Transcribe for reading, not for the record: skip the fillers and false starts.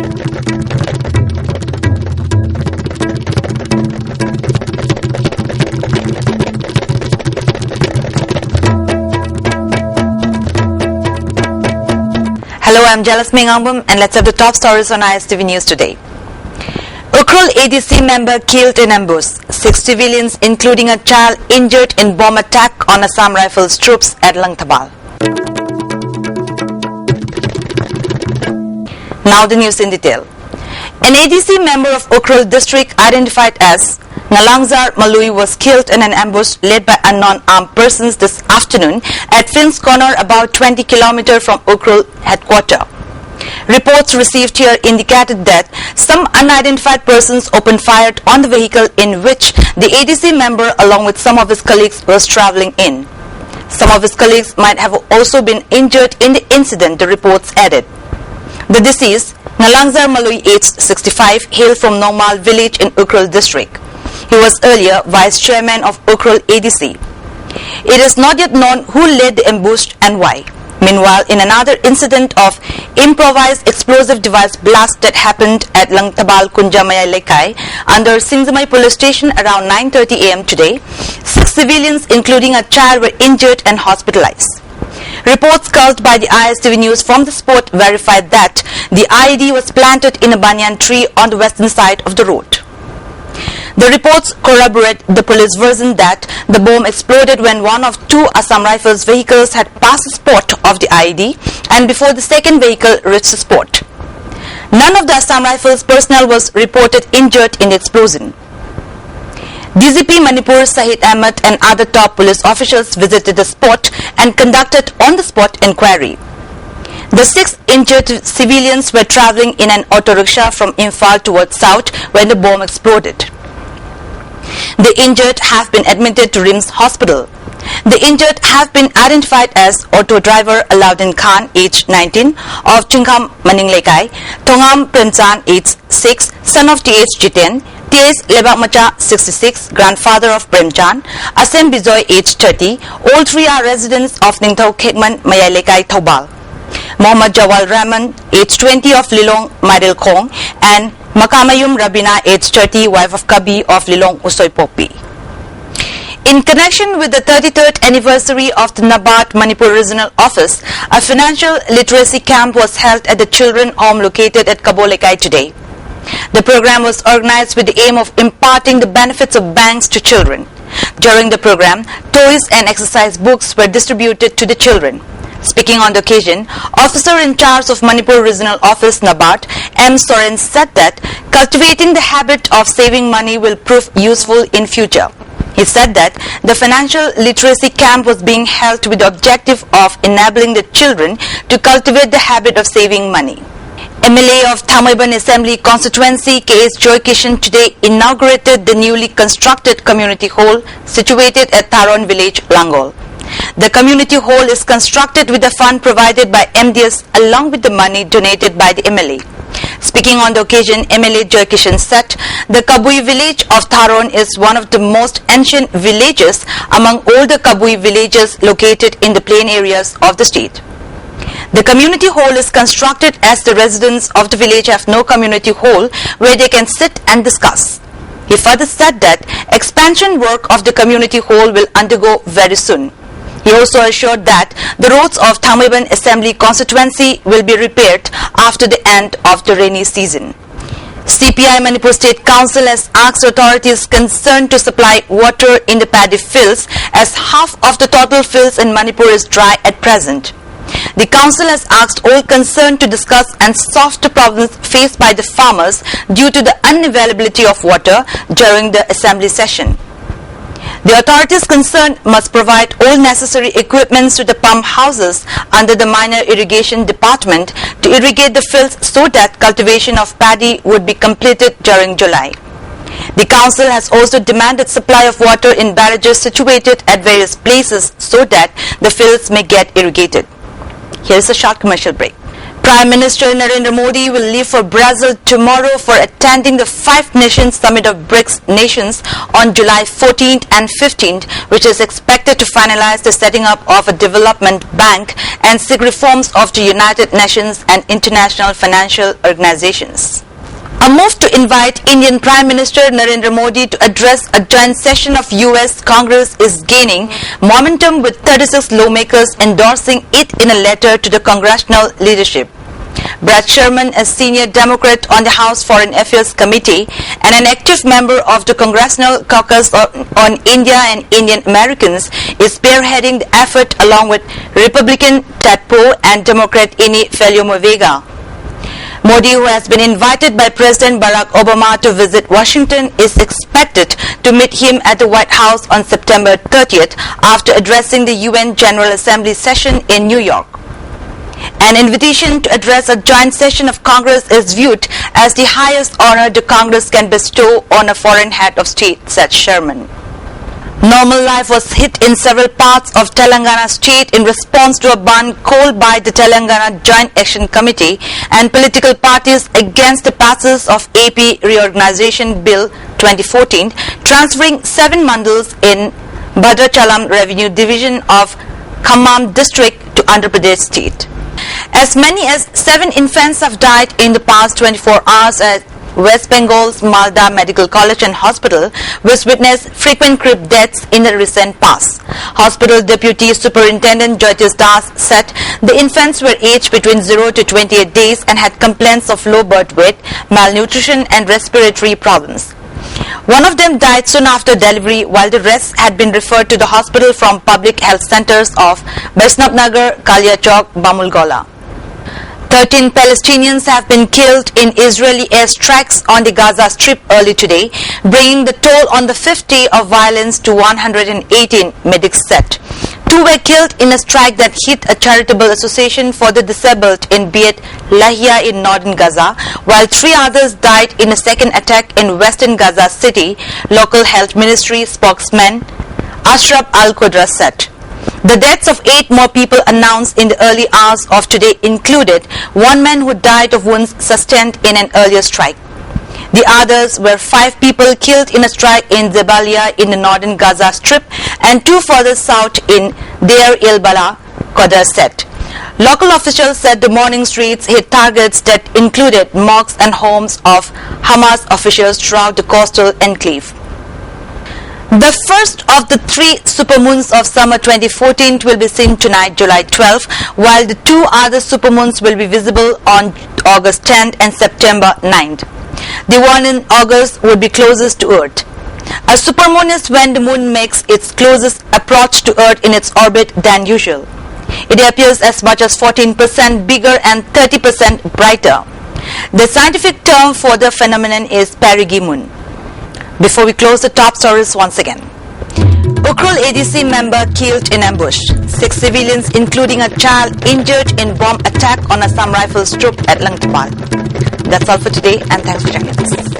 Hello, I'm Jalas Mingambam and let's have the top stories on ISTV News today. Ukhrul ADC member killed in ambush. 6 civilians including a child injured in bomb attack on Assam Rifles troops at Langtabal. Now the news in detail. An ADC member of Ukhrul district identified as Nalangzar Malui was killed in an ambush led by unknown armed persons this afternoon at Finn's Corner, about 20 km from Ukhrul headquarters. Reports received here indicated that some unidentified persons opened fire on the vehicle in which the ADC member along with some of his colleagues was travelling in. Some of his colleagues might have also been injured in the incident, the reports added. The deceased, Nalangzar Malui, aged 65, hailed from Normal village in Ukhrul district. He was earlier vice chairman of Ukhrul ADC. It is not yet known who led the ambush and why. Meanwhile, in another incident of improvised explosive device blast that happened at Langtabal Kunjamaya Lekai under Singzamai police station around 9:30 a.m. today, 6 civilians including a child were injured and hospitalized. Reports called by the ISTV News from the spot verified that the IED was planted in a banyan tree on the western side of the road. The reports corroborate the police version that the bomb exploded when one of 2 Assam Rifles vehicles had passed the spot of the IED and before the second vehicle reached the spot. None of the Assam Rifles personnel was reported injured in the explosion. DGP Manipur Sahid Ahmed and other top police officials visited the spot and conducted on-the-spot inquiry. The 6 injured civilians were travelling in an auto rickshaw from Imphal towards south when the bomb exploded. The injured have been admitted to RIMS hospital. The injured have been identified as auto driver Alauddin Khan, aged 19, of Tingkham Maninglekai, Thongam Premchan, aged 6, son of T.H. Jiten, T.S. Lebakmacha, 66, grandfather of Premchan, Asem Bijoy, aged 30. All 3 are residents of Ningthau Khekman, Mayalekai, Thobal. Mohammad Jawal Rahman, aged 20, of Lilong, Maidil Khong, and Makamayum Rabina, aged 30, wife of Kabi of Lilong Usoipopi. In connection with the 33rd anniversary of the NABARD Manipur Regional Office, a financial literacy camp was held at the children home located at Kabolekai today. The program was organized with the aim of imparting the benefits of banks to children. During the program, toys and exercise books were distributed to the children. Speaking on the occasion, Officer in charge of Manipur Regional Office NABARD, M. Soren, said that cultivating the habit of saving money will prove useful in future. He said that the financial literacy camp was being held with the objective of enabling the children to cultivate the habit of saving money. MLA of Thamaiban Assembly Constituency K.S. Joy Kishan today inaugurated the newly constructed community hall situated at Tharon village, Langol. The community hall is constructed with the fund provided by MDS along with the money donated by the MLA. Speaking on the occasion, MLA Joy Kishan said the Kabui village of Tharon is one of the most ancient villages among all the Kabui villages located in the plain areas of the state. The community hall is constructed as the residents of the village have no community hall where they can sit and discuss. He further said that expansion work of the community hall will undergo very soon. He also assured that the roads of Thamaiban Assembly Constituency will be repaired after the end of the rainy season. CPI Manipur State Council has asked authorities concerned to supply water in the paddy fields as half of the total fields in Manipur is dry at present. The council has asked all concerned to discuss and solve the problems faced by the farmers due to the unavailability of water during the assembly session. The authorities concerned must provide all necessary equipments to the pump houses under the Minor Irrigation Department to irrigate the fields so that cultivation of paddy would be completed during July. The council has also demanded supply of water in barrages situated at various places so that the fields may get irrigated. Here is a short commercial break. Prime Minister Narendra Modi will leave for Brazil tomorrow for attending the Five Nations Summit of BRICS nations on July 14th and 15th, which is expected to finalize the setting up of a development bank and seek reforms of the United Nations and international financial organizations. A move to invite Indian Prime Minister Narendra Modi to address a joint session of US Congress is gaining momentum, with 36 lawmakers endorsing it in a letter to the congressional leadership. Brad Sherman, a senior Democrat on the House Foreign Affairs Committee and an active member of the Congressional Caucus on India and Indian Americans, is spearheading the effort along with Republican Ted Poe and Democrat Ini Faleomavega. Modi, who has been invited by President Barack Obama to visit Washington, is expected to meet him at the White House on September 30th after addressing the UN General Assembly session in New York. An invitation to address a joint session of Congress is viewed as the highest honor the Congress can bestow on a foreign head of state, said Sherman. Normal life was hit in several parts of Telangana state in response to a ban called by the Telangana Joint Action Committee and political parties against the passage of AP Reorganization Bill 2014, transferring 7 mandals in Bhadrachalam Revenue Division of Khammam district to Andhra Pradesh state. As many as 7 infants have died in the past 24 hours at West Bengal's Malda Medical College and Hospital, which witnessed frequent crib deaths in the recent past. Hospital Deputy Superintendent Jyotis Das said the infants were aged between 0 to 28 days and had complaints of low birth weight, malnutrition and respiratory problems. One of them died soon after delivery, while the rest had been referred to the hospital from public health centers of Vaisnavnagar, Kaliachowk, Bamulgola. 13 Palestinians have been killed in Israeli airstrikes on the Gaza Strip early today, bringing the toll on the 5th day of violence to 118, medics said. 2 were killed in a strike that hit a charitable association for the disabled in Beit Lahia in northern Gaza, while 3 others died in a second attack in western Gaza City, local health ministry spokesman Ashraf Al-Qudra said. The deaths of 8 more people announced in the early hours of today included 1 man who died of wounds sustained in an earlier strike. The others were 5 people killed in a strike in Zebalia in the northern Gaza Strip and 2 further south in Deir el-Bala, Qudra said. Local officials said the morning's raids hit targets that included mosques and homes of Hamas officials throughout the coastal enclave. The first of the 3 supermoons of summer 2014 will be seen tonight, July 12th, while the 2 other supermoons will be visible on August 10th and September 9th. The one in August would be closest to Earth. A supermoon is when the moon makes its closest approach to Earth in its orbit than usual. It appears as much as 14% bigger and 30% brighter. The scientific term for the phenomenon is perigee moon. Before we close the top stories once again. Ukhrul ADC member killed in ambush. 6 civilians including a child injured in bomb attack on Assam Rifles troop at Langtapal. That's all for today and thanks for joining us.